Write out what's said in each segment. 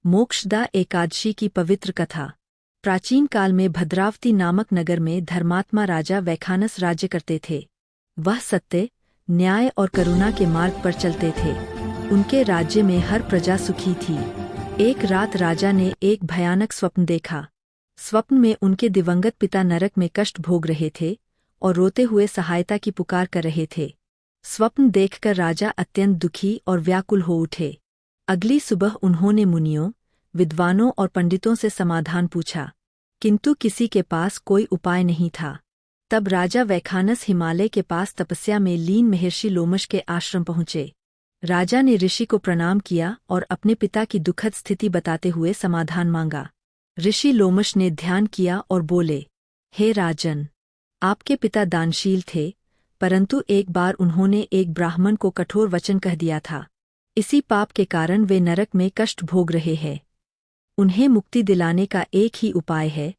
मोक्षदा एकादशी की पवित्र कथा। प्राचीन काल में भद्रावती नामक नगर में धर्मात्मा राजा वैखानस राज्य करते थे। वह सत्य, न्याय और करुणा के मार्ग पर चलते थे। उनके राज्य में हर प्रजा सुखी थी। एक रात राजा ने एक भयानक स्वप्न देखा। स्वप्न में उनके दिवंगत पिता नरक में कष्ट भोग रहे थे और रोते हुए सहायता की पुकार कर रहे थे। स्वप्न देखकर राजा अत्यंत दुखी और व्याकुल हो उठे। अगली सुबह उन्होंने मुनियों, विद्वानों और पंडितों से समाधान पूछा, किंतु किसी के पास कोई उपाय नहीं था। तब राजा वैखानस हिमालय के पास तपस्या में लीन महर्षि लोमश के आश्रम पहुँचे। राजा ने ऋषि को प्रणाम किया और अपने पिता की दुखद स्थिति बताते हुए समाधान मांगा। ऋषि लोमश ने ध्यान किया और बोले, हे राजन, आपके पिता दानशील थे, परंतु एक बार उन्होंने एक ब्राह्मण को कठोर वचन कह दिया था। इसी पाप के कारण वे नरक में कष्ट भोग रहे हैं। उन्हें मुक्ति दिलाने का एक ही उपाय है,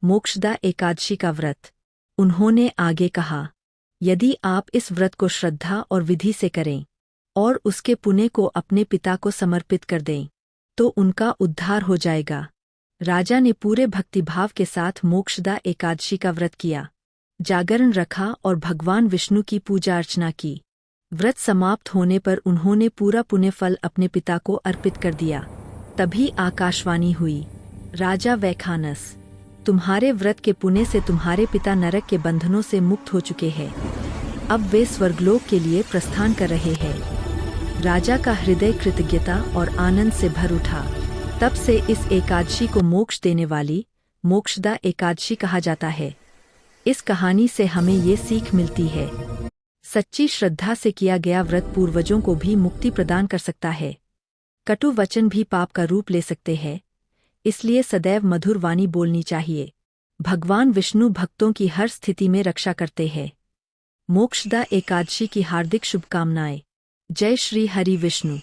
मोक्षदा एकादशी का व्रत। उन्होंने आगे कहा, यदि आप इस व्रत को श्रद्धा और विधि से करें और उसके पुण्य को अपने पिता को समर्पित कर दें, तो उनका उद्धार हो जाएगा। राजा ने पूरे भक्तिभाव के साथ मोक्षदा एकादशी का व्रत किया, जागरण रखा और भगवान विष्णु की पूजा अर्चना की। व्रत समाप्त होने पर उन्होंने पूरा पुण्य फल अपने पिता को अर्पित कर दिया। तभी आकाशवाणी हुई, राजा वैखानस, तुम्हारे व्रत के पुण्य से तुम्हारे पिता नरक के बंधनों से मुक्त हो चुके हैं। अब वे स्वर्गलोक के लिए प्रस्थान कर रहे हैं। राजा का हृदय कृतज्ञता और आनंद से भर उठा। तब से इस एकादशी को मोक्ष देने वाली मोक्षदा एकादशी कहा जाता है। इस कहानी से हमें ये सीख मिलती है, सच्ची श्रद्धा से किया गया व्रत पूर्वजों को भी मुक्ति प्रदान कर सकता है। कटु वचन भी पाप का रूप ले सकते हैं, इसलिए सदैव मधुर वाणी बोलनी चाहिए। भगवान विष्णु भक्तों की हर स्थिति में रक्षा करते हैं। मोक्षदा एकादशी की हार्दिक शुभकामनाएं। जय श्री हरि विष्णु।